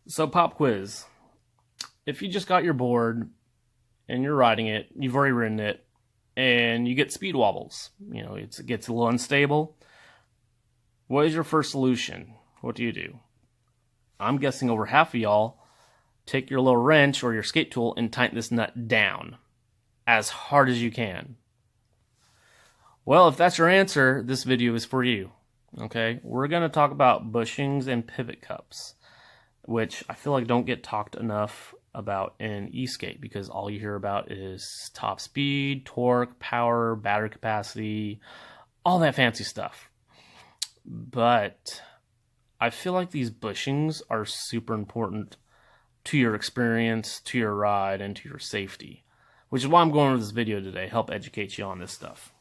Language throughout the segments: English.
So pop quiz. If you just got your board and you're riding it, you've already ridden it, and you get speed wobbles, it gets a little unstable, what is your first solution? What do? I'm guessing over half of y'all take your little wrench or your skate tool and tighten this nut down as hard as you can. Well, if that's your answer, this video is for you. Okay, we're going to talk about bushings and pivot cups, which I feel like don't get talked enough about in ESK8 because all you hear about is top speed, torque, power, battery capacity, all that fancy stuff. But I feel like these bushings are super important to your experience, to your ride, and to your safety, which is why I'm going over this video today, help educate you on this stuff.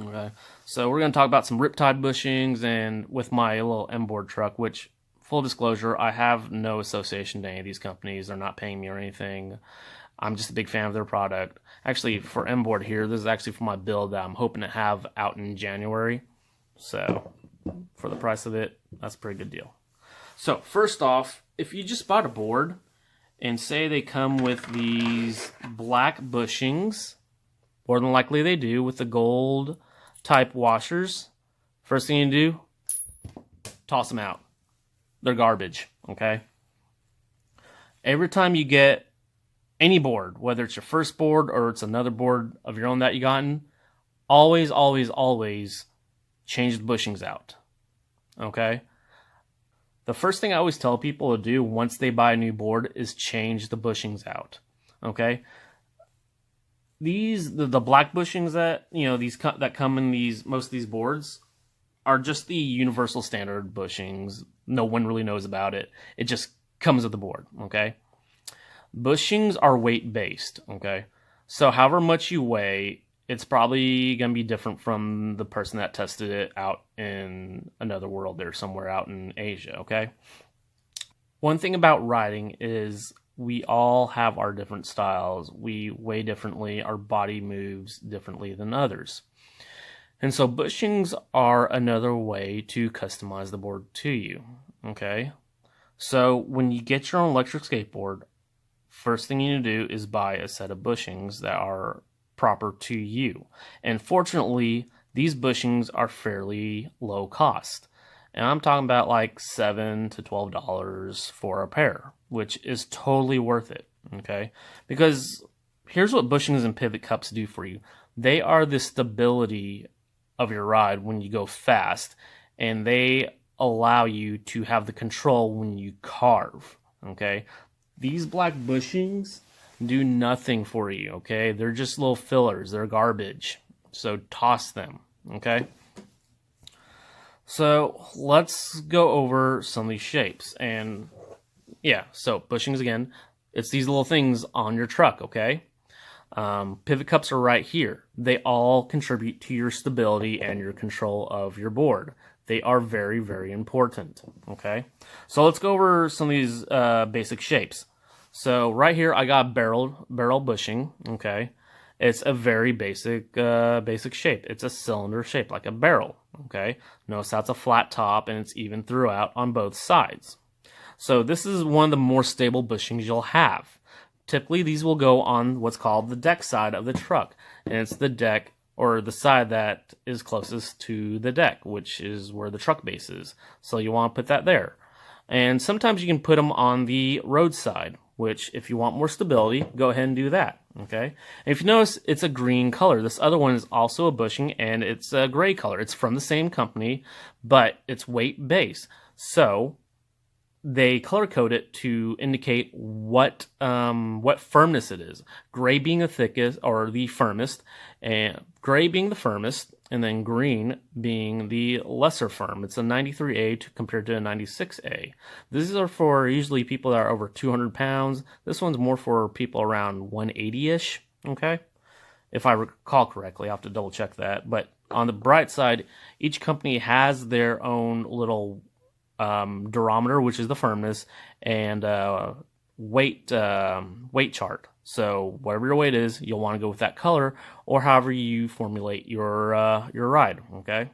Okay, so we're going to talk about some Riptide bushings and with my little M-board truck, which, full disclosure, I have no association to any of these companies. They're not paying me or anything. I'm just a big fan of their product. Actually, for M-board here, this is actually for my build that I'm hoping to have out in January. So, for the price of it, that's a pretty good deal. So, first off, if you just bought a board and say they come with these black bushings, more than likely they do, with the gold type washers, first thing you do, toss them out. They're garbage, okay? Every time you get any board, whether it's your first board or it's another board of your own that you gotten, always, always, always change the bushings out, okay? The first thing I always tell people to do once they buy a new board is change the bushings out, okay? The black bushings that, that come in most of these boards are just the universal standard bushings. No one really knows about it. It just comes with the board, okay? Bushings are weight-based, okay? So however much you weigh, it's probably going to be different from the person that tested it out in another world there, somewhere out in Asia, okay? One thing about riding is we all have our different styles. We weigh differently. Our body moves differently than others. And so bushings are another way to customize the board to you, okay? So when you get your own electric skateboard, first thing you need to do is buy a set of bushings that are proper to you. And fortunately, these bushings are fairly low cost. And I'm talking about like $7 to $12 for a pair, which is totally worth it, okay? Because here's what bushings and pivot cups do for you. They are the stability of your ride when you go fast, and they allow you to have the control when you carve, okay? These black bushings do nothing for you, okay? They're just little fillers. They're garbage. So toss them, okay? So let's go over some of these shapes. And yeah, so bushings again, it's these little things on your truck, okay? Pivot cups are right here. They all contribute to your stability and your control of your board. They are very, very important, okay? So let's go over some of these basic shapes. So right here, I got barrel bushing, okay? It's a very basic shape. It's a cylinder shape, like a barrel, okay? Notice that's a flat top, and it's even throughout on both sides. So this is one of the more stable bushings you'll have. Typically, these will go on what's called the deck side of the truck, and it's the deck or the side that is closest to the deck, which is where the truck base is. So you want to put that there. And sometimes you can put them on the roadside, which if you want more stability, go ahead and do that, okay? And if you notice, it's a green color. This other one is also a bushing, and it's a gray color. It's from the same company, but it's weight-based. So they color code it to indicate what firmness it is. Gray being the thickest or the firmest, and gray being the firmest, and then green being the lesser firm. It's a 93A compared to a 96A. These are for usually people that are over 200 pounds. This one's more for people around 180-ish, okay? If I recall correctly, I'll have to double check that. But on the bright side, each company has their own little durometer, which is the firmness, and weight chart. So whatever your weight is, you'll want to go with that color, or however you formulate your ride. Okay.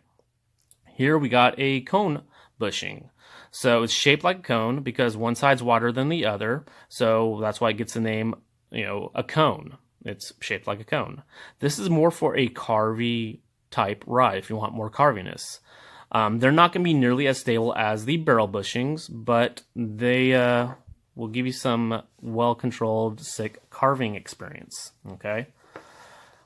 Here we got a cone bushing. So it's shaped like a cone because one side's wider than the other. So that's why it gets the name, a cone. It's shaped like a cone. This is more for a carvy type ride if you want more carviness. They're not going to be nearly as stable as the barrel bushings, but they will give you some well-controlled, sick carving experience. Okay.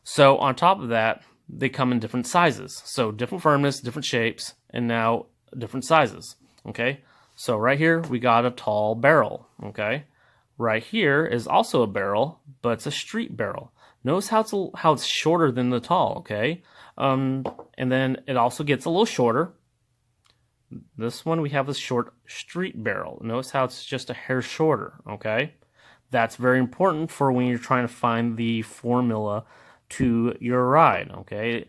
So on top of that, they come in different sizes. So different firmness, different shapes, and now different sizes. Okay. So right here we got a tall barrel. Okay. Right here is also a barrel, but it's a street barrel. Notice how it's shorter than the tall. Okay. And then it also gets a little shorter. This one we have a short street barrel. Notice how it's just a hair shorter. Okay. That's very important for when you're trying to find the formula to your ride. Okay.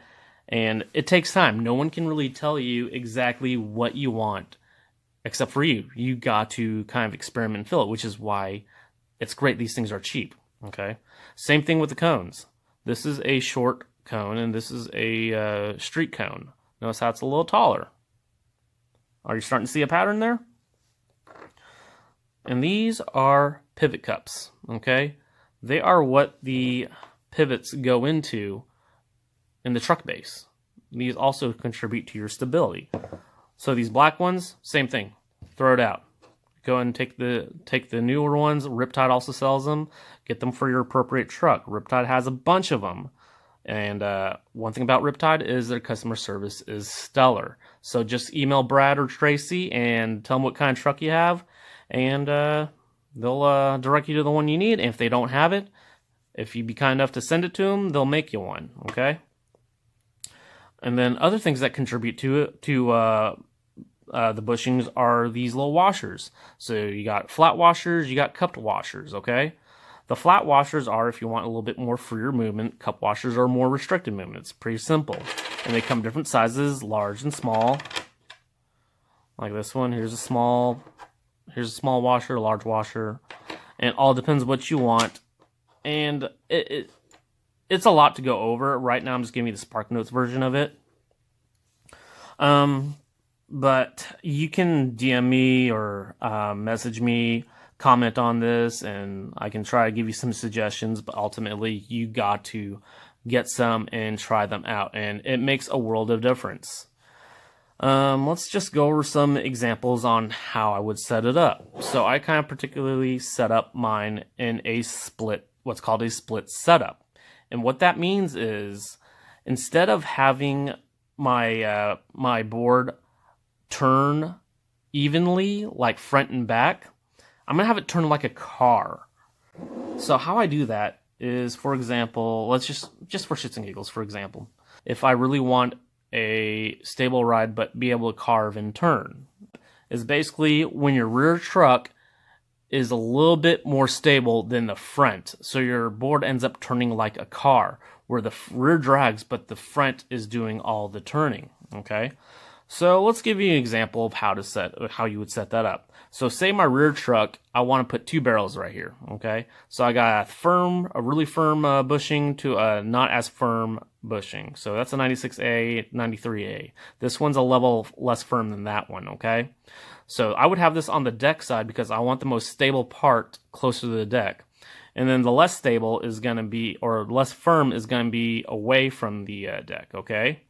And it takes time. No one can really tell you exactly what you want except for you. You got to kind of experiment and fill it, which is why it's great these things are cheap. Okay. Same thing with the cones. This is a short cone and this is a street cone. Notice how it's a little taller. Are you starting to see a pattern there? And these are pivot cups. Okay. They are what the pivots go into in the truck base. These also contribute to your stability. So these black ones, same thing. Throw it out. Go and take the newer ones. Riptide also sells them. Get them for your appropriate truck. Riptide has a bunch of them. And one thing about Riptide is their customer service is stellar. So just email Brad or Tracy and tell them what kind of truck you have, and they'll direct you to the one you need. And if they don't have it, if you be kind enough to send it to them, they'll make you one. Okay. And then other things that contribute to the bushings are these little washers. So you got flat washers, you got cupped washers. Okay. The flat washers are if you want a little bit more freer movement. Cup washers are more restricted movement. It's pretty simple. And they come different sizes, large and small. Like this one, here's a small washer, a large washer. And it all depends what you want. And it's a lot to go over. Right now I'm just giving you the Spark Notes version of it. But you can DM me or message me, comment on this, and I can try to give you some suggestions, but ultimately you got to get some and try them out, and it makes a world of difference. Let's just go over some examples on how I would set it up. So I kind of particularly set up mine in a what's called a split setup. And what that means is instead of having my my board turn evenly, like front and back, I'm going to have it turn like a car. So how I do that is, for example, let's just for shits and giggles, for example, if I really want a stable ride but be able to carve and turn, is basically when your rear truck is a little bit more stable than the front. So your board ends up turning like a car, where the rear drags, but the front is doing all the turning. Okay. So let's give you an example of how you would set that up. So say my rear truck, I want to put two barrels right here. Okay. So I got a really firm bushing to a not as firm bushing. So that's a 96A, 93A. This one's a level less firm than that one. Okay. So I would have this on the deck side because I want the most stable part closer to the deck. And then the less stable is going to be, or less firm is going to be away from the deck. Okay.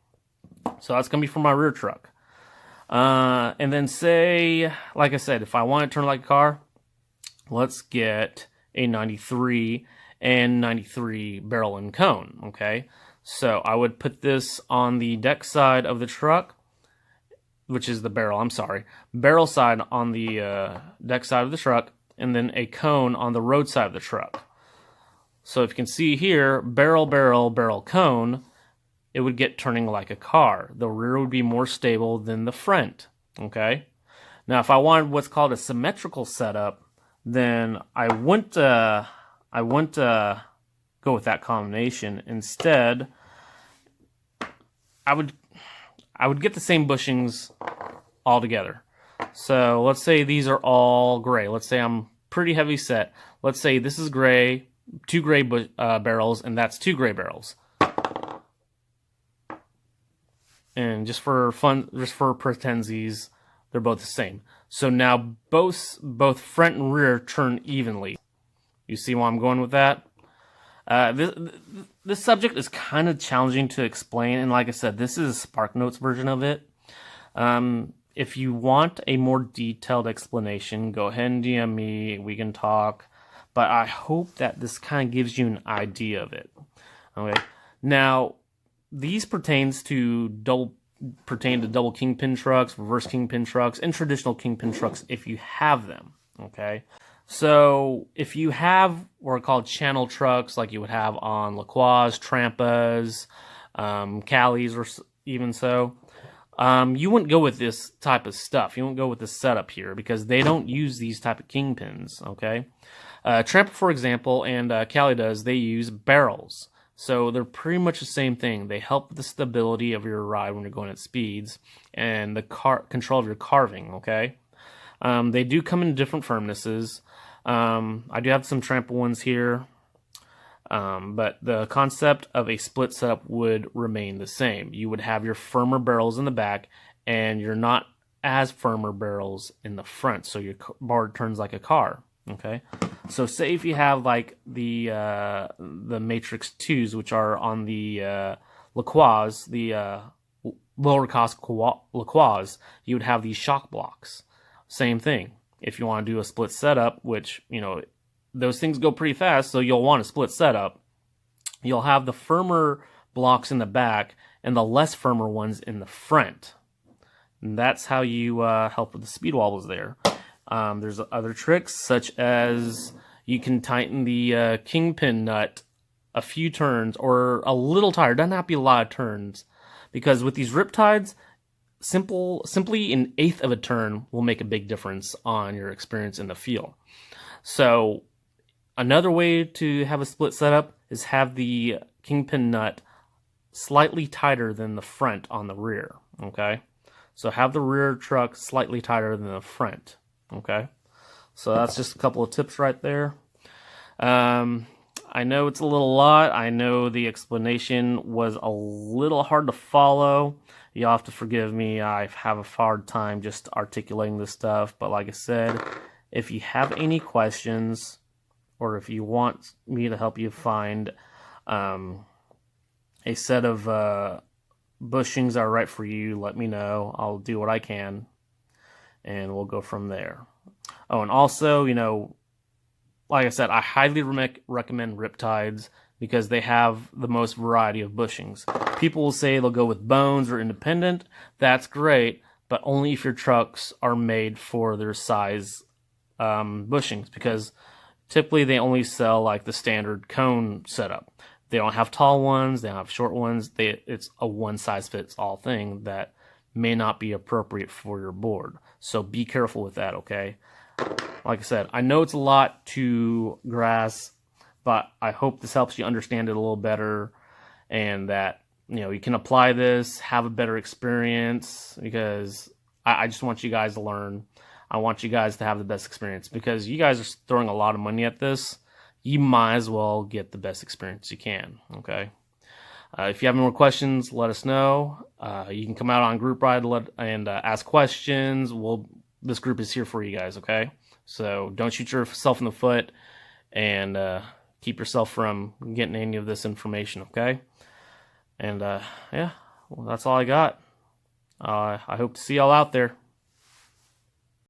So that's going to be for my rear truck. And then say, like I said, if I want to turn like a car, let's get a 93 and 93 barrel and cone. Okay. So I would put this on the deck side of the truck, which is the barrel, barrel side on the deck side of the truck, and then a cone on the road side of the truck. So if you can see here, barrel, barrel, barrel, cone, it would get turning like a car. The rear would be more stable than the front. Okay. Now, if I wanted what's called a symmetrical setup, then I wouldn't go with that combination. Instead, I would get the same bushings all together. So let's say these are all gray. Let's say I'm pretty heavy set. Let's say this is gray, two gray barrels, and that's two gray barrels. And just for fun, just for pretensies, they're both the same. So now both front and rear turn evenly. You see where I'm going with that? This subject is kind of challenging to explain, and like I said, this is a SparkNotes version of it. If you want a more detailed explanation, go ahead and DM me. We can talk. But I hope that this kind of gives you an idea of it. Okay. Now, these pertain to double kingpin trucks, reverse kingpin trucks, and traditional kingpin trucks if you have them. Okay. So if you have what are called channel trucks, like you would have on LaCroix, Trampas, Callies, or even so, you wouldn't go with this type of stuff. You wouldn't go with this setup here because they don't use these type of kingpins. Okay. Trampa, for example, and Callie does, they use barrels. So they're pretty much the same thing. They help with the stability of your ride when you're going at speeds and the control of your carving, okay? They do come in different firmnesses. I do have some Trampa ones here, but the concept of a split setup would remain the same. You would have your firmer barrels in the back and you're not as firmer barrels in the front, so your board turns like a car. Okay, so say if you have like the Matrix 2s, which are on the LaCroix, the lower cost LaCroix, you would have these shock blocks. Same thing. If you want to do a split setup, which, you know, those things go pretty fast, so you'll want a split setup. You'll have the firmer blocks in the back and the less firmer ones in the front. And that's how you help with the speed wobbles there. There's other tricks, such as you can tighten the kingpin nut a few turns or a little tighter. It doesn't have to be a lot of turns, because with these riptides, simply an eighth of a turn will make a big difference on your experience in the field. So another way to have a split setup is have the kingpin nut slightly tighter than the front on the rear. Okay, so have the rear truck slightly tighter than the front. Okay, so that's just a couple of tips right there. I know it's a little lot. I know the explanation was a little hard to follow. You'll have to forgive me. I have a hard time just articulating this stuff. But like I said, if you have any questions or if you want me to help you find a set of bushings that are right for you, let me know. I'll do what I can, and we'll go from there. Oh, and also, you know, like I said, I highly recommend Riptides because they have the most variety of bushings. People will say they'll go with bones or independent. That's great, but only if your trucks are made for their size bushings, because typically they only sell like the standard cone setup. They don't have tall ones, they don't have short ones. It's a one-size-fits-all thing that may not be appropriate for your board. So be careful with that, okay? Like I said, I know it's a lot to grasp, but I hope this helps you understand it a little better, and that, you know, you can apply this, have a better experience, because I just want you guys to learn. I want you guys to have the best experience, because you guys are throwing a lot of money at this. You might as well get the best experience you can, okay? If you have any more questions, let us know. You can come out on Group Ride and ask questions. This group is here for you guys, okay? So don't shoot yourself in the foot, and keep yourself from getting any of this information, okay? And yeah, well, that's all I got. I hope to see y'all out there.